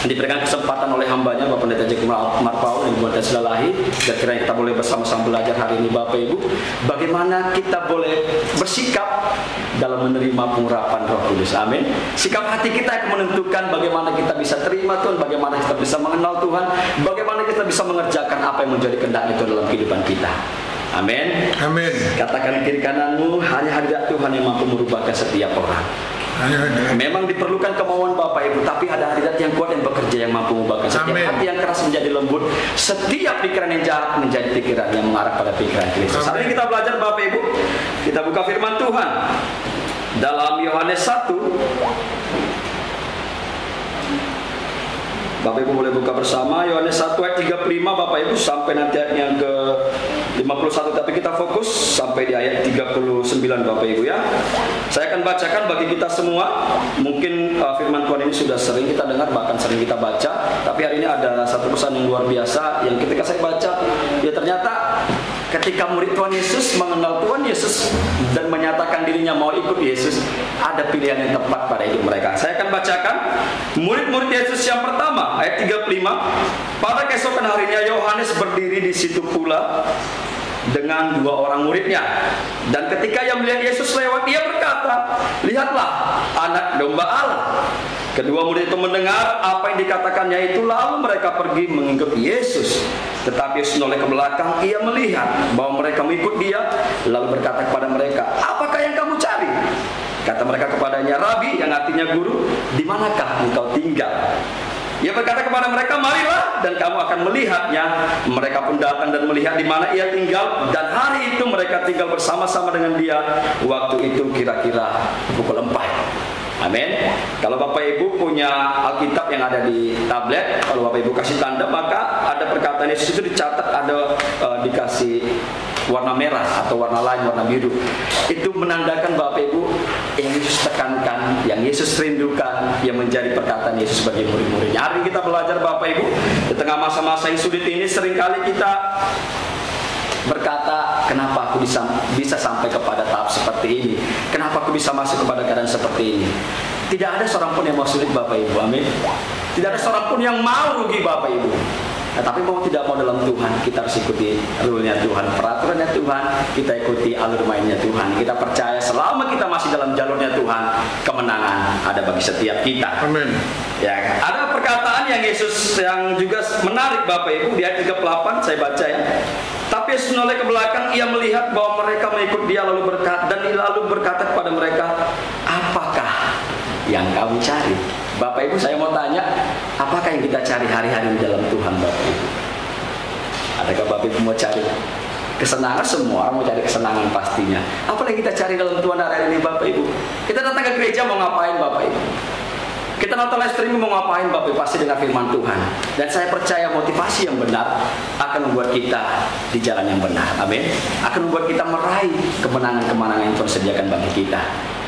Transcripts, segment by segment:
diberikan kesempatan oleh hambanya Bapak Pendeta Jacob Marpaul dan Ibu Silalahi, dan kiranya kita boleh bersama-sama belajar hari ini Bapak Ibu, bagaimana kita boleh bersikap dalam menerima pengurapan Roh Kudus. Amin. Sikap hati kita yang menentukan bagaimana kita bisa terima Tuhan, bagaimana kita bisa mengenal Tuhan, bagaimana kita bisa mengerjakan apa yang menjadi kehendak itu dalam kehidupan kita. Amin. Amin. Katakan kiri kananmu, hanya hadirat Tuhan yang mampu merubahkan setiap orang. Memang diperlukan kemauan Bapak Ibu, tapi ada hadirat yang kuat yang bekerja, yang mampu mengubahkan setiap hati yang keras menjadi lembut, setiap pikiran yang jahat menjadi pikiran yang mengarah pada pikiran Kristus. Hari ini kita belajar Bapak Ibu, kita buka firman Tuhan dalam Yohanes 1. Bapak Ibu boleh buka bersama Yohanes 1 ayat 35 Bapak Ibu sampai nanti ayat yang ke 51, tapi kita fokus sampai di ayat 39 Bapak Ibu ya. Saya akan bacakan bagi kita semua. Mungkin firman Tuhan ini sudah sering kita dengar, bahkan sering kita baca, tapi hari ini ada satu pesan yang luar biasa yang ketika saya baca, ya ternyata ketika murid Tuhan Yesus mengenal Tuhan Yesus dan menyatakan dirinya mau ikut Yesus, ada pilihan yang tepat pada hidup mereka. Saya akan bacakan murid-murid Yesus yang pertama, ayat 35. Pada keesokan harinya Yohanes berdiri di situ pula dengan dua orang muridnya. Dan ketika ia melihat Yesus lewat, ia berkata, "Lihatlah anak domba Allah." Kedua murid itu mendengar apa yang dikatakannya itu, lalu mereka pergi mengikuti Yesus. Tetapi Yesus menoleh ke belakang, ia melihat bahwa mereka mengikut dia, lalu berkata kepada mereka, "Apakah yang kamu cari?" Kata mereka kepadanya, "Rabi," yang artinya guru, "di manakah engkau tinggal?" Ia berkata kepada mereka, "Marilah dan kamu akan melihatnya." Mereka pun datang dan melihat di mana ia tinggal, dan hari itu mereka tinggal bersama-sama dengan dia. Waktu itu kira-kira pukul 4. Amin. Kalau Bapak Ibu punya Alkitab yang ada di tablet, kalau Bapak Ibu kasih tanda, maka ada perkataan Yesus itu dicatat, ada dikasih warna merah atau warna lain, warna biru. Itu menandakan Bapak Ibu yang Yesus tekankan, yang Yesus rindukan, yang menjadi perkataan Yesus bagi murid-muridnya. Hari kita belajar Bapak Ibu, di tengah masa-masa yang sulit ini seringkali kita berkata, kenapa aku bisa sampai kepada tahap seperti ini? Kenapa aku bisa masuk kepada keadaan seperti ini? Tidak ada seorang pun yang mau sulit Bapak Ibu, amin. Tidak ada seorang pun yang mau rugi Bapak Ibu. Nah, tapi mau tidak mau dalam Tuhan, kita harus ikuti rule-nya Tuhan, peraturannya Tuhan, kita ikuti alur mainnya Tuhan. Kita percaya selama kita masih dalam jalurnya Tuhan, kemenangan ada bagi setiap kita. Amin. Ya, ada perkataan yang Yesus yang juga menarik Bapak Ibu di ayat 38, saya baca ya. Tapi Yesus menoleh ke belakang, ia melihat bahwa mereka mengikut dia, lalu berkata kepada mereka, "Apakah yang kamu cari?" Bapak Ibu, saya mau tanya, apakah yang kita cari hari-hari di dalam Tuhan Bapak Ibu? Adakah Bapak Ibu mau cari kesenangan? Semua orang mau cari kesenangan pastinya. Apa yang kita cari dalam Tuhan hari ini Bapak Ibu? Kita datang ke gereja mau ngapain Bapak Ibu? Kita nonton live streaming mau ngapain Bapak Ibu? Pasti dengan firman Tuhan. Dan saya percaya motivasi yang benar akan membuat kita di jalan yang benar. Amin. Akan membuat kita meraih kemenangan-kemenangan yang Tuhan sediakan bagi kita.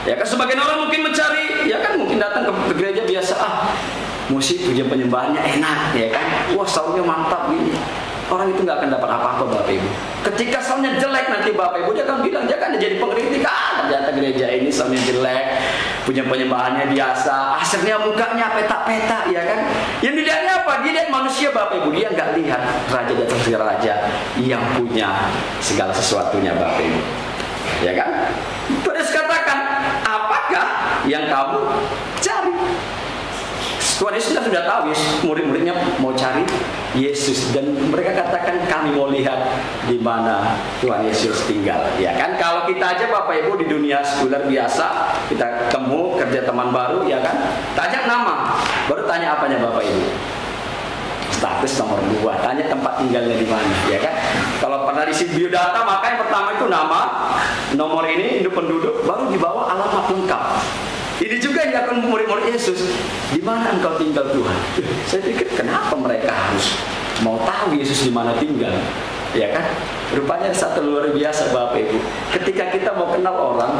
Ya kan, sebagian orang mungkin mencari, ya kan, mungkin datang ke gereja biasa, musik pujian penyembahannya enak, ya kan, wah soundnya mantap gini. Orang itu nggak akan dapat apa-apa Bapak Ibu. Ketika soundnya jelek nanti Bapak Ibu, dia akan bilang, dia kan jadi pengkritik, ternyata gereja ini soundnya jelek, pujian penyembahannya biasa, hasilnya mukanya peta-peta, ya kan. Yang dilihatnya apa? Dia lihat manusia Bapak Ibu, dia nggak lihat raja di atas raja yang punya segala sesuatunya Bapak Ibu, ya kan. Terus katakan, apakah yang kamu cari? Tuhan Yesus sudah tahu, murid-muridnya mau cari Yesus, dan mereka katakan, kami mau lihat di mana Tuhan Yesus tinggal. Ya kan, kalau kita aja Bapak Ibu di dunia sekuler biasa, kita ketemu kerja teman baru, ya kan, tanya nama, baru tanya apanya Bapak Ibu? Status nomor 2, tanya tempat tinggalnya di mana, ya kan? Kalau pernah isi biodata, maka yang pertama itu nama, nomor ini, induk penduduk, baru di bawah alamat lengkap. Ini juga yang dilakukan murid-murid Yesus. Di mana engkau tinggal Tuhan? Saya pikir kenapa mereka harus mau tahu Yesus di mana tinggal? Ya kan? Rupanya satu luar biasa Bapak Ibu. Ketika kita mau kenal orang,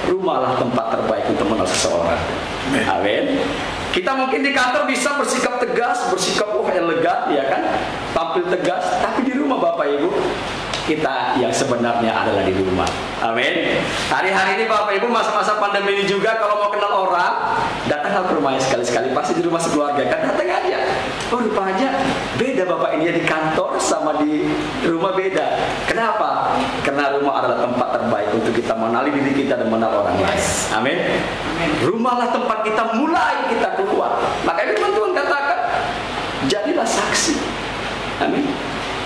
rumahlah tempat terbaik untuk mengenal seseorang. Amin. Kita mungkin di kantor bisa bersikap tegas, bersikap elegan, ya kan, tampil tegas. Tapi di rumah Bapak Ibu, kita yang sebenarnya adalah di rumah. Amin. Hari-hari ini Bapak Ibu, masa-masa pandemi ini juga, kalau mau kenal orang, datanglah ke rumahnya sekali-sekali. Pasti di rumah sekeluarga kan, datang aja. Oh, rupanya beda Bapak ini, ya di kantor sama di rumah beda. Kenapa? Karena rumah adalah tempat terbaik untuk kita mengenali diri kita dan mengenal orang lain. Amin. Rumahlah tempat kita mulai kita keluar. Makanya Tuhan katakan, jadilah saksi. Amin.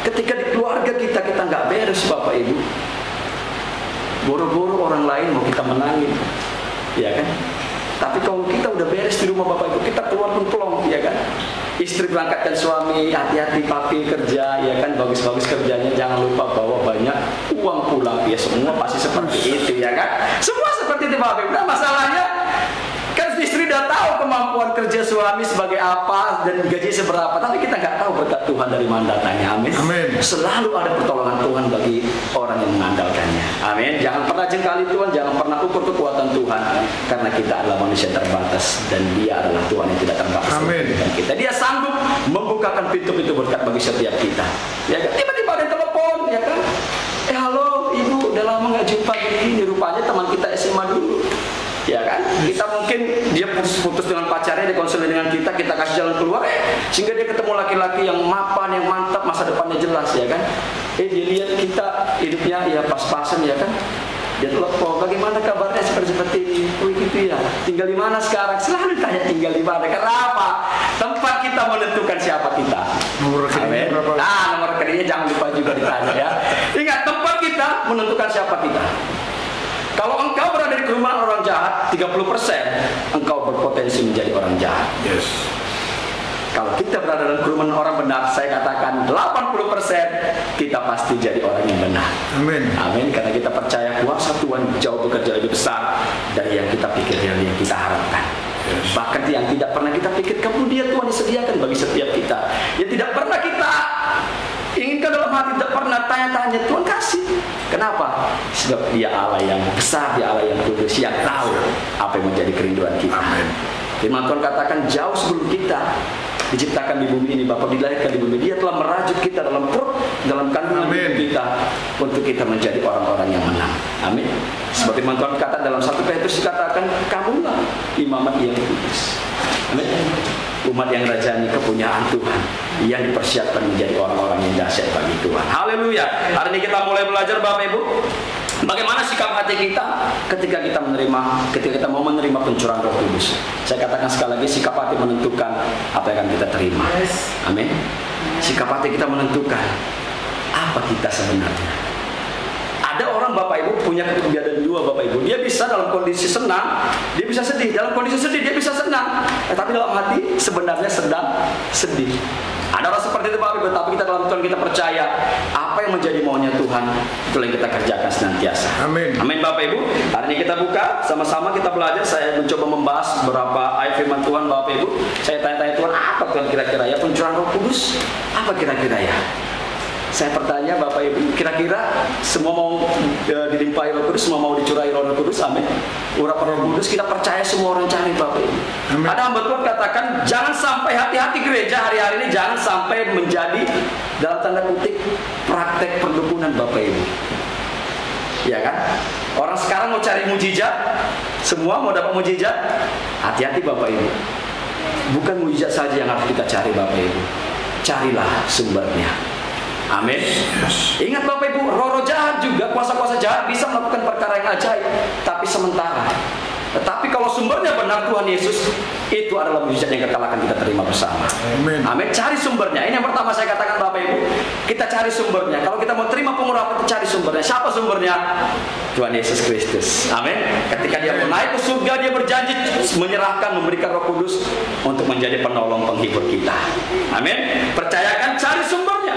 Ketika di keluarga kita nggak beres Bapak Ibu, boro-boro orang lain mau kita menangin, ya kan? Tapi kalau kita udah beres di rumah Bapak Ibu, kita keluar pun plong, ya kan? Istri berangkatkan suami, hati-hati papi kerja, ya kan? Bagus-bagus kerjanya, jangan lupa bawa banyak uang pulang. Ya semua pasti seperti itu, ya kan? Semua seperti itu Bapak Ibu. Nah masalahnya, kan istri udah tahu kemampuan kerja suami sebagai apa dan gaji seberapa, tapi kita nggak tahu berkat Tuhan dari mana datangnya. Amin. Amin. Selalu ada pertolongan Tuhan bagi orang yang mengandalkannya. Amin. Jangan pernah jengkali Tuhan, jangan pernah ukur kekuatan Tuhan, karena kita adalah manusia terbatas dan Dia adalah Tuhan yang tidak terbatas. Amin. Kita, Dia sanggup membukakan pintu-pintu berkat bagi setiap kita. Ya kan? Tiba-tiba ada telepon, ya kan? Halo Ibu, udah lama nggak jumpa gini. Rupanya teman kita SMA dulu. Ya kan, kita mungkin dia putus dengan pacarnya, dia konseling dengan kita kasih jalan keluar, sehingga dia ketemu laki-laki yang mapan, yang mantap, masa depannya jelas, ya kan. Dia lihat kita hidupnya ya pas-pasan, ya kan. Dia telepon, bagaimana kabarnya seperti ini? Oh gitu ya, tinggal di mana sekarang? Selalu tanya tinggal di mana. Karena apa? Tempat kita menentukan siapa kita. Nomor rekeningnya berapa? Nah, nomor rekeningnya jangan lupa juga ditanya ya. Ingat, tempat kita menentukan siapa kita. Kalau engkau berada di kerumunan orang jahat, 30% engkau berpotensi menjadi orang jahat. Yes. Kalau kita berada dalam kerumunan orang benar, saya katakan 80% kita pasti jadi orang yang benar. Amin. Amin. Karena kita percaya kuasa Tuhan jauh bekerja lebih besar dari yang kita pikir, yang kita harapkan. Yes. Bahkan yang tidak pernah kita pikir, kemudian Tuhan disediakan bagi setiap kita. Yang tidak pernah kita inginkan dalam hati, tidak pernah tanya-tanya, Tuhan kasih. Kenapa? Sebab Dia Allah yang besar, Dia Allah yang kudus, yang tahu apa yang menjadi kerinduan kita. Amin. Firman Tuhan katakan, jauh sebelum kita diciptakan di bumi ini, Bapa dilahirkan di bumi, Dia telah merajut kita dalam perut, dalam kandungan kita, untuk kita menjadi orang-orang yang menang. Amin. Seperti firman Tuhan kata dalam 1 Petrus dikatakan, kamulah imamat yang kudus. Amin. Umat yang rajani, kepunyaan Tuhan, yang dipersiapkan menjadi orang-orang yang dahsyat bagi Tuhan. Haleluya. Hari ini kita mulai belajar Bapak Ibu, bagaimana sikap hati kita ketika kita mau menerima pencurahan Roh Kudus. Saya katakan sekali lagi, sikap hati menentukan apa yang akan kita terima. Amin. Sikap hati kita menentukan apa kita sebenarnya. Ada orang Bapak Ibu punya kepribadian dua Bapak Ibu. Dia bisa dalam kondisi senang, dia bisa sedih. Dalam kondisi sedih dia bisa senang, tapi dalam hati sebenarnya sedang sedih. Ada orang seperti itu Bapak Ibu. Tapi kita dalam Tuhan kita percaya apa yang menjadi maunya Tuhan, itu yang kita kerjakan senantiasa. Amin. Amin Bapak Ibu. Hari ini kita buka sama-sama, kita belajar. Saya mencoba membahas beberapa ayat firman Tuhan Bapak Ibu. Saya tanya-tanya Tuhan, apa Tuhan kira-kira ya pencurahan Roh Kudus? Apa kira-kira ya? Saya bertanya Bapak Ibu, kira-kira semua mau dilimpahi Roh Kudus, semua mau dicurahi Roh Kudus, amin. Urapan Roh Kudus kita percaya semua orang cari Bapak Ibu. Amin. Ada hamba Tuhan katakan, jangan sampai hati-hati gereja hari-hari ini jangan sampai menjadi dalam tanda kutip praktek perdukunan Bapak Ibu. Ya kan? Orang sekarang mau cari mujizat, semua mau dapat mujizat. Hati-hati Bapak Ibu. Bukan mujizat saja yang harus kita cari Bapak Ibu. Carilah sumbernya. Amin. Yes. Ingat Bapak Ibu, roh-roh jahat juga, kuasa-kuasa jahat bisa melakukan perkara yang ajaib, tapi sementara. Tetapi kalau sumbernya benar Tuhan Yesus, itu adalah mujizat yang kekal akan kita terima bersama. Amin. Amin. Cari sumbernya. Ini yang pertama saya katakan Bapak Ibu, kita cari sumbernya. Kalau kita mau terima pengurapan, kita cari sumbernya. Siapa sumbernya? Tuhan Yesus Kristus. Amin. Ketika Dia mau naik ke surga, Dia berjanji menyerahkan, memberikan Roh Kudus untuk menjadi penolong penghibur kita. Amin. Percayakan, cari sumbernya.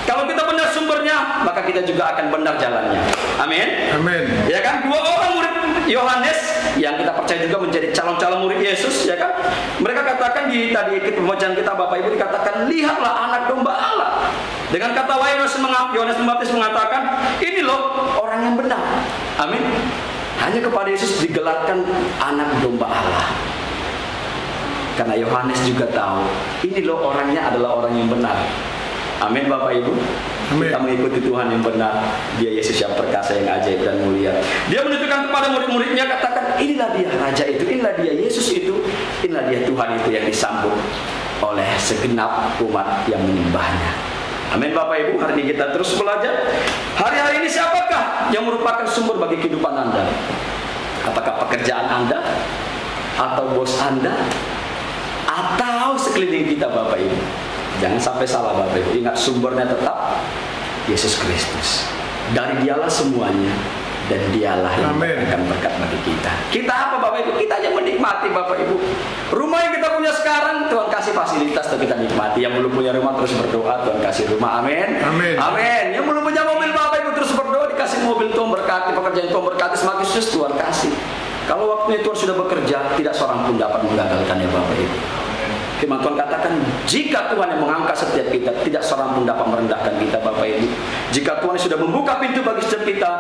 Kalau kita benar sumbernya, maka kita juga akan benar jalannya. Amin. Amin. Ya kan? 2 orang murid Yohanes yang kita percaya juga menjadi calon-calon murid Yesus, ya kan? Mereka katakan di pembacaan kita Bapak Ibu dikatakan, lihatlah anak domba Allah. Dengan kata lain Yohanes Pembaptis mengatakan, ini loh orang yang benar. Amin. Hanya kepada Yesus digelarkan anak domba Allah. Karena Yohanes juga tahu, ini loh orangnya adalah orang yang benar. Amin Bapak Ibu. Kita mengikuti Tuhan yang benar. Dia Yesus yang perkasa, yang ajaib dan mulia. Dia menunjukkan kepada murid-muridnya, katakan, inilah dia Raja itu, inilah dia Yesus itu, inilah dia Tuhan itu yang disambut oleh segenap umat yang menyembahnya. Amin Bapak Ibu. Hari ini kita terus belajar. Hari-hari ini siapakah yang merupakan sumber bagi kehidupan Anda? Apakah pekerjaan Anda, atau bos Anda, atau sekeliling kita Bapak Ibu? Jangan sampai salah Bapak Ibu. Ingat, sumbernya tetap Yesus Kristus. Dari Dialah semuanya, dan Dialah yang memberikan berkat bagi kita. Kita apa Bapak Ibu? Kita hanya menikmati Bapak Ibu. Rumah yang kita punya sekarang, Tuhan kasih fasilitas untuk kita nikmati. Yang belum punya rumah terus berdoa, Tuhan kasih rumah. Amin. Amin. Yang belum punya mobil Bapak Ibu terus berdoa, dikasih mobil, Tuhan berkati. Pekerjaan Tuhan berkati, semakin sukses Tuhan kasih. Kalau waktunya Tuhan sudah bekerja, tidak seorang pun dapat menggagalkannya Bapak Ibu. Firman Tuhan katakan, jika Tuhan yang mengangkat setiap kita, tidak seorang pun dapat merendahkan kita Bapak Ibu. Jika Tuhan sudah membuka pintu bagi setiap kita,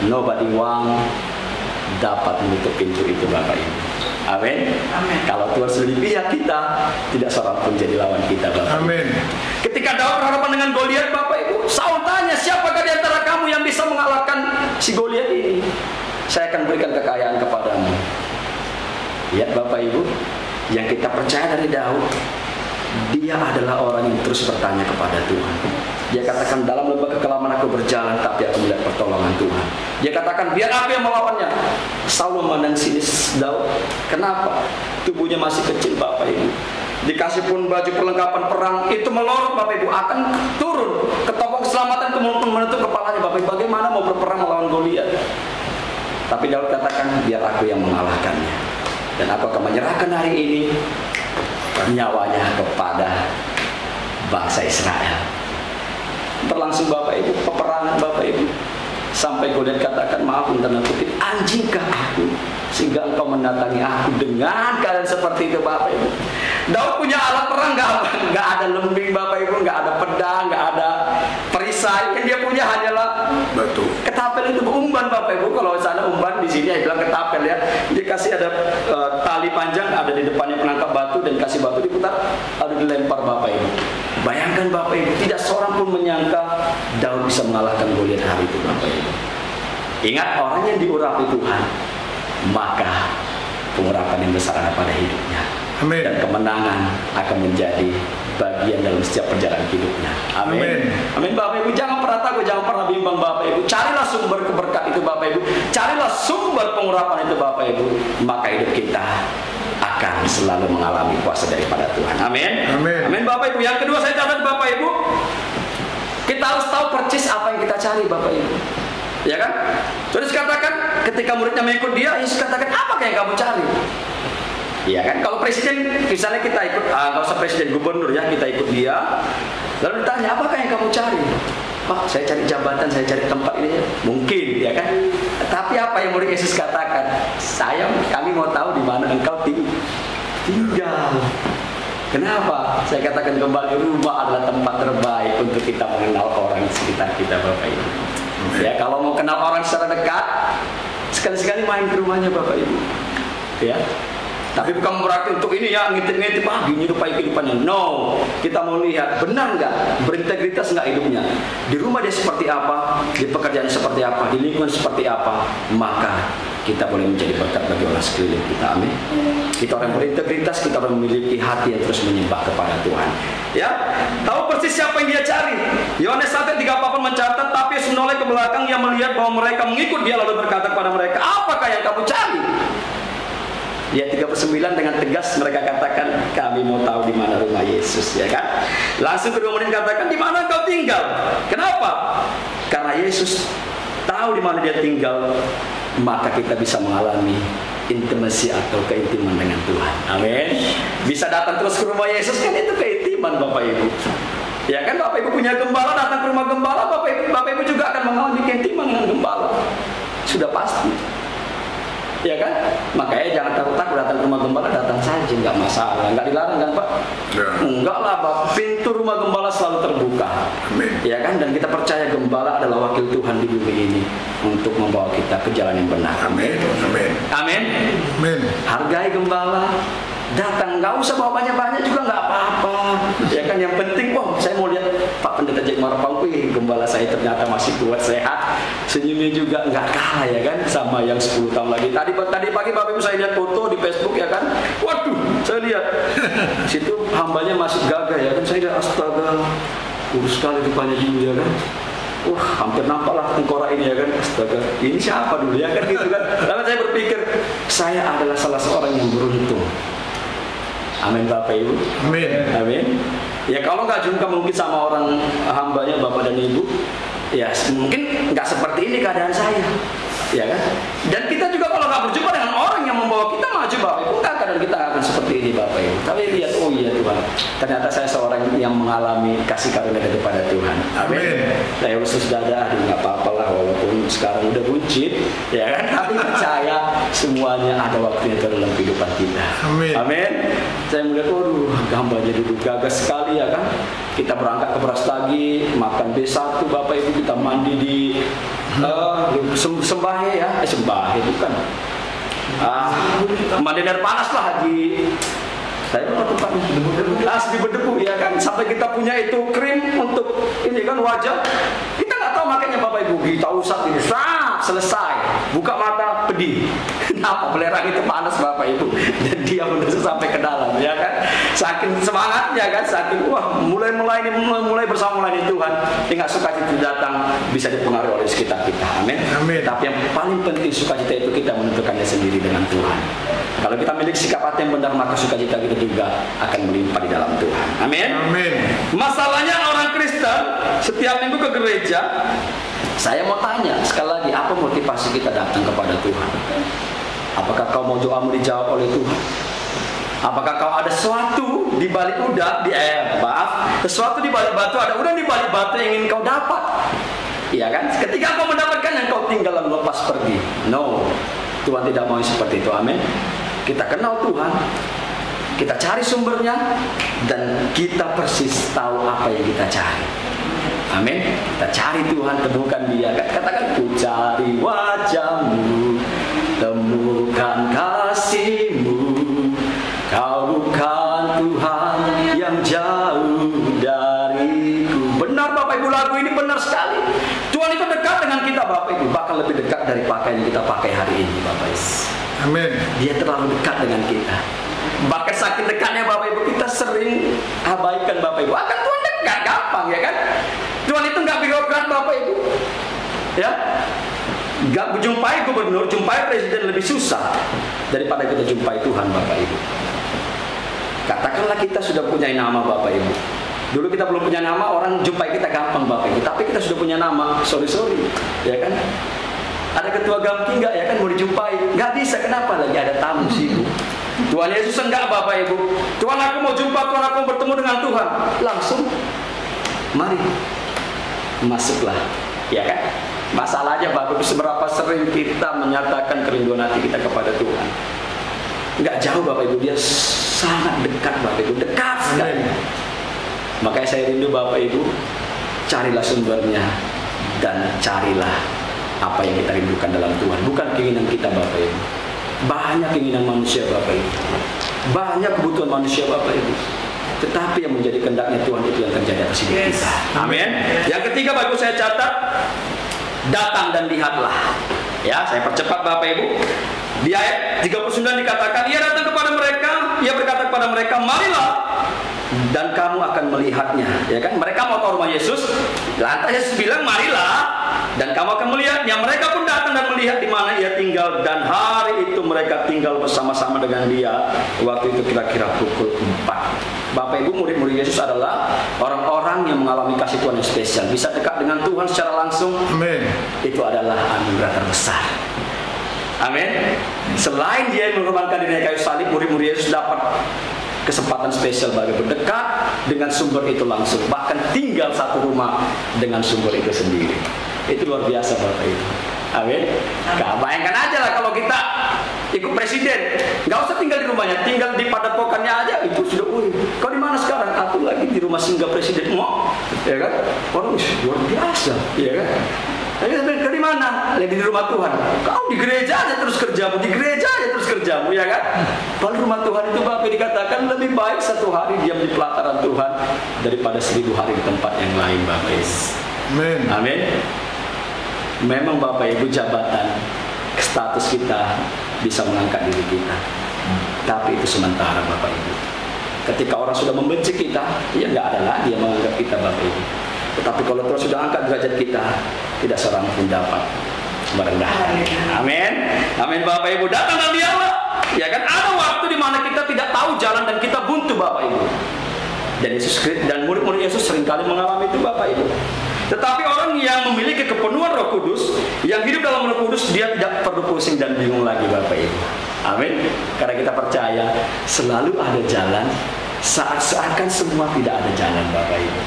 nobody one dapat menutup pintu itu Bapak Ibu. Amin. Kalau Tuhan sudah di pihak kita, tidak seorang pun jadi lawan kita Bapak Ibu. Ketika Daud berhadapan dengan Goliat Bapak Ibu, Saul tanya, siapakah di antara kamu yang bisa mengalahkan si Goliat ini? Saya akan berikan kekayaan kepadamu. Lihat Bapak Ibu, yang kita percaya dari Daud, dia adalah orang yang terus bertanya kepada Tuhan. Dia katakan, dalam lembah kekelaman aku berjalan, tapi aku melihat pertolongan Tuhan. Dia katakan, biar aku yang melawannya. Saul memandang sinis Daud. Kenapa? Tubuhnya masih kecil Bapak Ibu. Dikasih pun baju perlengkapan perang, itu melorot Bapak Ibu, akan turun ke topeng keselamatan, kemudian menutup kepalanya Bapak Ibu. Bagaimana mau berperang melawan Goliat? Tapi Daud katakan, biar aku yang mengalahkannya. Dan aku akan menyerahkan hari ini nyawanya kepada bangsa Israel. Berlangsung Bapak Ibu, peperangan Bapak Ibu. Sampai Goliat katakan, maaf tanda kutip, anjingkah aku sehingga engkau mendatangi aku dengan keadaan seperti itu Bapak Ibu. Daud punya alat perang nggak ada lembing Bapak Ibu, nggak ada pedang, nggak ada perisai. Yang dia punya hanyalah batu. Ketapel itu umban Bapak Ibu. Kalau sana umban, di sini saya bilang ketapel ya. Dia kasih ada tali panjang, ada di depannya penangkap batu, dan kasih batu diputar, lalu dilempar Bapak Ibu. Bayangkan Bapak Ibu, tidak seorang pun menyangka Daud bisa mengalahkan Goliat hari itu Bapak Ibu. Ingat, orang yang diurapi Tuhan, maka pengurapan yang besar ada pada hidupnya. Amin. Dan kemenangan akan menjadi bagian dalam setiap perjalanan hidupnya. Amin. Amin Bapak Ibu, jangan pernah takut, jangan pernah bimbang Bapak Ibu. Carilah sumber keberkat itu Bapak Ibu. Carilah sumber pengurapan itu Bapak Ibu. Maka hidup kita akan selalu mengalami kuasa daripada Tuhan. Amin. Amin Bapak Ibu. Yang kedua saya catat Bapak Ibu, kita harus tahu persis apa yang kita cari Bapak Ibu. Ya kan? Terus katakan, ketika muridnya mengikut dia, Yesus katakan, apa yang kamu cari? Ya kan? Kalau presiden, misalnya kita ikut, nggak usah presiden, gubernur ya, kita ikut dia. Lalu ditanya, apakah yang kamu cari? Pak, saya cari jabatan, saya cari tempat ini. Mungkin, ya kan? Tapi apa yang murid Yesus katakan? Kami mau tahu di mana engkau tinggal. Kenapa? Saya katakan kembali, rumah adalah tempat terbaik untuk kita mengenal orang sekitar kita Bapak Ibu. Ya, kalau mau kenal orang secara dekat, sekali-sekali main ke rumahnya Bapak Ibu. Ya. Tapi bukan berarti untuk ini ya ngintip-ngintip gini rupai kehidupannya. No, kita mau lihat benar nggak, berintegritas nggak hidupnya. Di rumah dia seperti apa, di pekerjaan seperti apa, di lingkungan seperti apa, maka kita boleh menjadi berkat bagi orang sekeliling kita. Amin. Kita orang berintegritas, kita orang memiliki hati yang terus menyembah kepada Tuhan. Ya, tahu persis siapa yang dia cari. Yohanes 1:38 mencatat, tapi Yesus menoleh ke belakang, yang melihat bahwa mereka mengikut dia, lalu berkata kepada mereka, apakah yang kamu cari? Ya 39 dengan tegas mereka katakan, kami mau tahu di mana rumah Yesus, ya kan? Langsung kedua murid katakan, di mana engkau tinggal? Kenapa? Karena Yesus tahu di mana dia tinggal, maka kita bisa mengalami intimasi atau keintiman dengan Tuhan. Amin. Bisa datang terus ke rumah Yesus, kan itu keintiman Bapak Ibu. Ya kan, Bapak Ibu punya gembala, datang ke rumah gembala, Bapak Ibu juga akan mengalami keintiman dengan gembala. Sudah pasti. Ya kan? Makanya jangan takut-takut datang ke rumah gembala, datang saja, nggak masalah, nggak dilarang kan Pak? Ya. Enggak lah Pak, pintu rumah gembala selalu terbuka. Amin. Ya kan? Dan kita percaya gembala adalah wakil Tuhan di bumi ini untuk membawa kita ke jalan yang benar. Amin. Amin. Amin. Amin. Hargai gembala. Datang, nggak usah bawa banyak-banyak juga nggak apa-apa. Ya kan, yang penting, saya mau lihat Pak Pendeta Jack Marapang, gembala saya ternyata masih kuat, sehat, senyumnya juga nggak kalah ya kan sama yang 10 tahun lagi. Tadi pagi Bapak Ibu saya lihat foto di Facebook ya kan, waduh saya lihat situ hambanya masih gagah ya kan, saya lihat astaga kurus sekali rupanya dulu ya kan. Hampir nampaklah tengkorak ini ya kan, astaga ini siapa dulu ya kan gitu kan. Lalu saya berpikir saya adalah salah seorang yang beruntung. Amin Bapak Ibu. Amin. Amin. Ya kalau nggak jumpa mungkin sama orang hambanya Bapak dan Ibu, ya mungkin nggak seperti ini keadaan saya, ya kan? Dan kita juga kalau nggak berjumpa dengan orang yang membawa kita maju Bapak Ibu, nggak keadaan kita akan seperti ini Bapak Ibu. Tapi lihat, oh iya Tuhan, ternyata saya seorang yang mengalami kasih karunia daripada Tuhan. Amin. Saya khusus dada, nggak apa-apa lah walaupun sekarang udah buncit, ya kan? Tapi percaya semuanya ada waktunya dalam kehidupan kita. Amin. Amin. Saya melihat, waduh, gambarnya dulu gagah sekali ya kan. Kita berangkat ke Brastagi, makan B1 Bapak Ibu, kita mandi di Sembahe ya, Sembahe bukan. Mandi air panas lah di saya lupa tempatnya, di berdebu ya kan, sampai kita punya itu krim untuk ini kan wajah, kita nggak tahu makanya Bapak Ibu, kita usap ini, selesai, buka mata pedih. Kenapa belerang itu panas Bapak Ibu, dan dia menusuk sampai ke dalam ya kan, saking semangatnya kan, saking mulai bersama mulai Tuhan, tinggal sukacita datang bisa dipengaruhi oleh sekitar kita. Amin. Amin. Tapi yang paling penting sukacita itu kita menentukannya sendiri dengan Tuhan. Kalau kita memiliki sikap hati yang benar, maka sukacita kita juga akan melimpah di dalam Tuhan. Amin. Amin. Masalahnya orang Kristen setiap minggu ke gereja, saya mau tanya sekali lagi, apa motivasi kita datang kepada Tuhan? Apakah kau mau doamu dijawab oleh Tuhan? Apakah kau ada sesuatu di balik sesuatu di balik batu, ada udang di balik batu yang ingin kau dapat? Iya kan? Ketika kau mendapatkan yang kau tinggal lalu lepas pergi. No, Tuhan tidak mau seperti itu. Amin. Kita kenal Tuhan, kita cari sumbernya, dan kita persis tahu apa yang kita cari. Amin. Kita cari Tuhan, temukan Dia. Katakan, ku cari wajah-Mu, temukan kasih-Mu. Kau bukan Tuhan yang jauh dariku. Benar Bapak Ibu, lagu ini benar sekali. Tuhan itu dekat dengan kita Bapak Ibu, bahkan lebih dekat dari pakaian yang kita pakai hari ini Bapak Ibu. Amin. Dia terlalu dekat dengan kita. Bahkan saking dekatnya Bapak Ibu, kita sering abaikan Bapak Ibu. Akan Tuhan dekat, gampang ya kan? Tuhan itu nggak birokrat Bapak Ibu. Ya, nggak jumpai gubernur, jumpai presiden lebih susah daripada kita jumpai Tuhan Bapak Ibu. Katakanlah kita sudah punya nama Bapak Ibu. Dulu kita belum punya nama, orang jumpai kita gampang Bapak Ibu. Tapi kita sudah punya nama, sorry, ya kan? Ada ketua gamki nggak ya kan, mau dijumpai? Nggak bisa, kenapa? Lagi ada tamu sibuk. Tuhan Yesus enggak Bapak Ibu. Tuhan, aku mau jumpa, Tuhan aku mau bertemu dengan Tuhan. Langsung, mari, masuklah, ya kan? Masalahnya Bapak Ibu, seberapa sering kita menyatakan kerinduan hati kita kepada Tuhan? Nggak jauh Bapak Ibu, Dia sangat dekat Bapak Ibu, dekat sekali. Makanya saya rindu Bapak Ibu, carilah sumbernya dan carilah apa yang kita rindukan dalam Tuhan. Bukan keinginan kita Bapak Ibu. Banyak keinginan manusia Bapak Ibu, banyak kebutuhan manusia Bapak Ibu, tetapi yang menjadi kehendaknya Tuhan itu yang terjadi atas hidup kita. Amin. Yang ketiga Bapak Ibu saya catat, datang dan lihatlah. Ya, saya percepat Bapak Ibu. Di ayat 39 dikatakan, Ia datang kepada mereka, Ia berkata kepada mereka, marilah dan kamu akan melihatnya. Ya kan? Mereka mau ke rumah Yesus, lantas Yesus bilang, marilah dan kamu akan melihatnya. Mereka pun datang dan melihat di mana Ia tinggal, dan hari itu mereka tinggal bersama-sama dengan Dia. Waktu itu kira-kira pukul 4. Bapak Ibu, murid-murid Yesus adalah orang-orang yang mengalami kasih Tuhan yang spesial, bisa dekat dengan Tuhan secara langsung. Amin. Itu adalah anugerah terbesar. Amin. Selain dia mengorbankan dirinya kayu salib, murid-murid Yesus dapat kesempatan spesial bagi berdekat dengan sumber itu langsung, bahkan tinggal satu rumah dengan sumber itu sendiri. Itu luar biasa Bapak Ibu. Amin. Bayangkan aja lah kalau kita ikut presiden, nggak usah tinggal di rumahnya, tinggal di padepokannya aja itu sudah. Kau di mana sekarang? Aku lagi di rumah singgah presiden. Mau, ya kan? Orang luar biasa, ya kan? Tapi ke di mana? Lagi di rumah Tuhan. Kau di gereja aja terus kerjamu, di gereja aja terus kerjamu, ya kan? Kalau rumah Tuhan itu Bapak dikatakan lebih baik satu hari diam di pelataran Tuhan daripada 1000 hari di tempat yang lain, Bapak. Amin. Amin. Memang Bapak Ibu, jabatan, status kita bisa mengangkat diri kita, tapi itu sementara Bapak Ibu. Ketika orang sudah membenci kita, ya nggak ada lagi yang menganggap kita Bapak Ibu. Tetapi kalau Tuhan sudah angkat derajat kita, tidak seorang pun dapat merendah. Amin. Amin Bapak Ibu. Datang dari Allah. Ya kan, ada waktu di mana kita tidak tahu jalan dan kita buntu Bapak Ibu. Dan Yesus dan murid-murid Yesus seringkali mengalami itu Bapak Ibu. Tetapi orang yang memiliki kepenuhan Roh Kudus, yang hidup dalam Roh Kudus, dia tidak perlu pusing dan bingung lagi Bapak Ibu. Amin. Karena kita percaya selalu ada jalan saat seakan semua tidak ada jalan Bapak Ibu.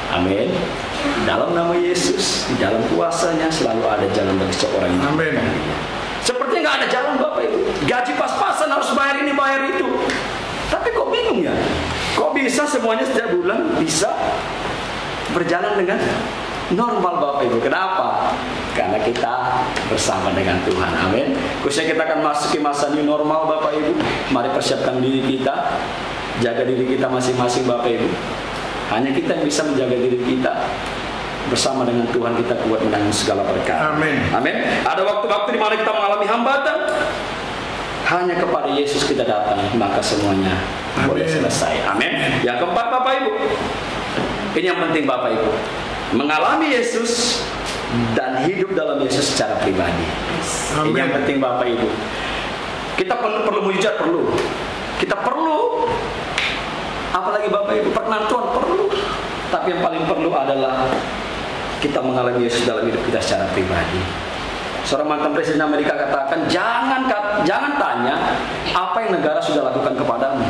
Amin. Dalam nama Yesus, di dalam kuasanya selalu ada jalan bagi seorang yang Amin. Sepertinya nggak ada jalan Bapak Ibu. Gaji pas-pasan, harus bayar ini bayar itu. Tapi kok bingung ya? Kok bisa semuanya setiap bulan bisa berjalan dengan normal Bapak Ibu? Kenapa? Karena kita bersama dengan Tuhan. Amin. Khususnya kita akan masuki masa new normal Bapak Ibu. Mari persiapkan diri kita, jaga diri kita masing-masing Bapak Ibu. Hanya kita yang bisa menjaga diri kita. Bersama dengan Tuhan kita kuat menanggung segala perkara. Amin. Amin. Ada waktu-waktu di mana kita mengalami hambatan. Hanya kepada Yesus kita datang, maka semuanya boleh selesai. Amin. Yang keempat Bapak Ibu, ini yang penting Bapak Ibu, mengalami Yesus dan hidup dalam Yesus secara pribadi. Amin. Ini yang penting Bapak Ibu. Kita perlu mujizat, perlu. Kita perlu, apalagi Bapak Ibu, penantuan perlu. Tapi yang paling perlu adalah kita mengalami Yesus dalam hidup kita secara pribadi. Seorang mantan presiden Amerika katakan, jangan tanya apa yang negara sudah lakukan kepadamu,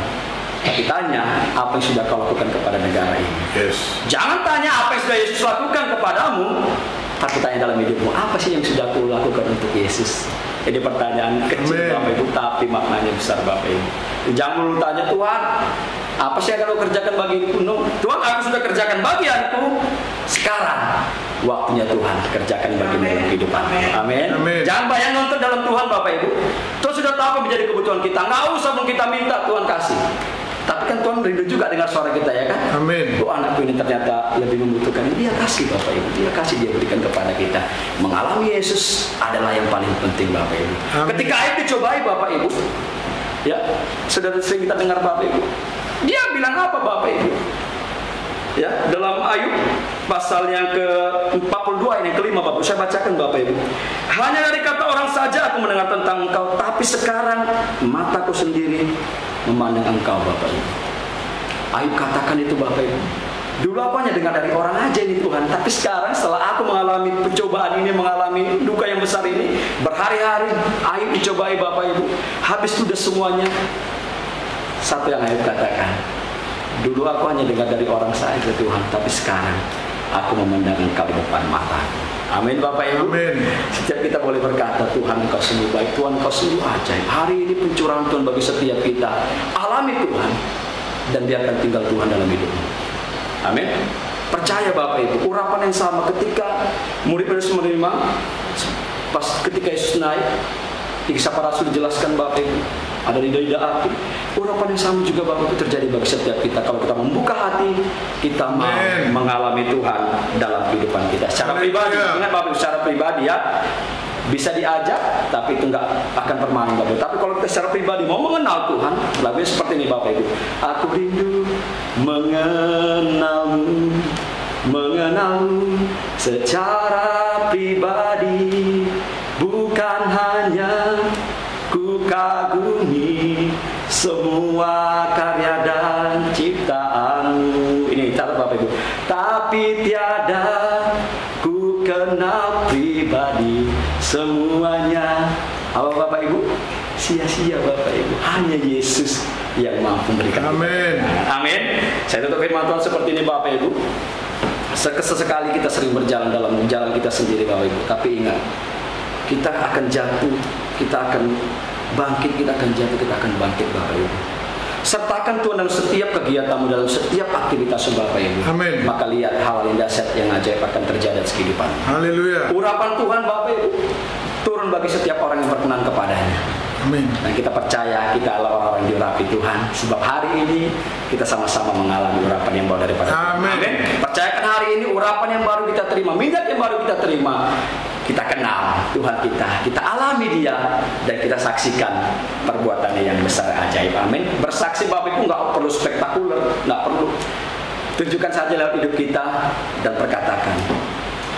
tapi tanya apa yang sudah kau lakukan kepada negara ini. Yes. Jangan tanya apa yang sudah Yesus lakukan kepadamu, tapi tanya dalam hidupmu, apa sih yang sudah kau lakukan untuk Yesus? Jadi pertanyaan kecil Bapak Ibu, tapi maknanya besar Bapak Ibu. Jangan melulu tanya, Tuhan, apa sih yang kau kerjakan bagi hidupku? Tuhan, aku sudah kerjakan bagianku. Sekarang waktunya Tuhan kerjakan bagian dalam kehidupan. Amin. Jangan bayang nonton dalam Tuhan Bapak Ibu. Tuhan sudah tahu apa menjadi kebutuhan kita. Nggak usah pun kita minta, Tuhan kasih. Tapi kan Tuhan rindu juga dengar suara kita, ya kan? Amin. Oh, anakku ini ternyata lebih membutuhkan. Dia kasih Bapak Ibu. Dia kasih, dia berikan kepada kita. Mengalami Yesus adalah yang paling penting Bapak Ibu. Amin. Ketika Ayub dicobai Bapak Ibu, ya sudah sering kita dengar Bapak Ibu. Dia bilang apa Bapak Ibu? Ya, dalam Ayub pasal yang ke-42 ini, kelima Bapak, saya bacakan Bapak Ibu. Hanya dari kata orang saja aku mendengar tentang engkau, tapi sekarang mataku sendiri memandang engkau Bapak Ibu. Ayub katakan itu Bapak Ibu. Dulu apanya dengar dari orang aja ini Tuhan, tapi sekarang setelah aku mengalami pencobaan ini, mengalami duka yang besar ini, berhari-hari Ayub dicobai Bapak Ibu. Habis itu sudah semuanya. Satu yang Ayub katakan, dulu aku hanya dengar dari orang saja Tuhan, tapi sekarang aku memandang engkau di depan mataku. Amin Bapak Ibu. Amin. Setiap kita boleh berkata, Tuhan engkau sungguh baik, Tuhan engkau sungguh ajaib. Hari ini pencurahan Tuhan bagi setiap kita. Alami Tuhan dan biarkan tinggal Tuhan dalam hidupmu. Amin. Percaya Bapak Ibu, urapan yang sama ketika murid Yesus menerima, pas ketika Yesus naik, di Kisah Para Rasul dijelaskan Bapak Ibu, ada lidah api. Urapan yang sama juga Bapak Ibu terjadi bagi setiap kita. Kalau kita membuka hati, kita mau mengalami Tuhan dalam kehidupan kita secara pribadi. Ingat Bapak Ibu, secara pribadi ya, bisa diajak, tapi itu nggak akan permanen Bapak Ibu. Tapi kalau kita secara pribadi mau mengenal Tuhan, lagunya seperti ini Bapak Ibu. Aku rindu mengenalmu secara pribadi, bukan hanya ku kagumi semua karya dan ciptaanmu. Ini catat Bapak Ibu. Tapi tiada ku kenal pribadi semuanya. Apa Bapak Ibu? Sia-sia Bapak Ibu. Hanya Yesus yang mampu memberikan. Amin. Amin. Saya tutup firman Tuhan seperti ini Bapak Ibu. Sesekali kita sering berjalan dalam jalan kita sendiri Bapak Ibu. Tapi ingat, kita akan jatuh, kita akan bangkit, kita akan jatuh, kita akan bangkit Bapak Ibu. Sertakan Tuhan dalam setiap kegiatanmu, dalam setiap aktivitasmu Bapak Ibu. Amin. Maka lihat hal yang dahsyat yang ajaib akan terjadi dalam kehidupan. Haleluya. Urapan Tuhan Bapak Ibu turun bagi setiap orang yang berkenan kepadanya. Amin. Dan kita percaya kita adalah orang-orang yang diurapi Tuhan. Sebab hari ini kita sama-sama mengalami urapan yang baru daripada Tuhan. Amin. Percayakan hari ini urapan yang baru kita terima, minyak yang baru kita terima. Kita kenal Tuhan kita alami Dia, dan kita saksikan perbuatannya yang besar ajaib. Amin. Bersaksi Bapak Ibu nggak perlu spektakuler, nggak perlu. Tunjukkan saja lewat hidup kita dan perkatakan.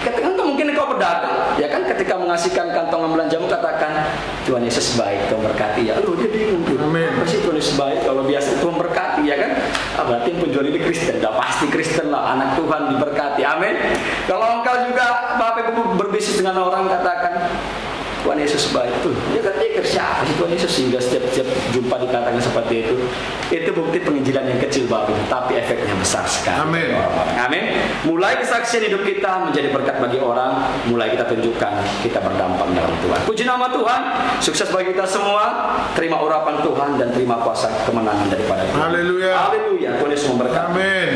Ketika mungkin kau pedagang, ya kan, ketika mengasihkan kantongan belanjamu katakan, Tuhan Yesus baik, Tuhan berkati ya. Dia bingung tuh. Apa sih Tuhan Yesus baik? Kalau biasa Tuhan berkati, ya kan? Berarti penjual ini Kristen, dah pasti Kristen lah, anak Tuhan diberkati. Amin. Kalau engkau juga Bapak Ibu berbisnis dengan orang, katakan Tuhan Yesus baik. Tuh, dia kan pikir siapa sih Tuhan Yesus sehingga setiap jumpa dikatakan seperti itu. Itu bukti penginjilan yang kecil Bapak Ibu, tapi efeknya besar sekali. Amin. Amin. Mulai kesaksian hidup kita menjadi berkat bagi orang, mulai kita tunjukkan kita berdampak dalam Tuhan. Puji nama Tuhan. Sukses bagi kita semua. Terima urapan Tuhan dan terima kuasa kemenangan daripada Tuhan. Haleluya. Haleluya. Tuhan Yesus memberkati. Amin.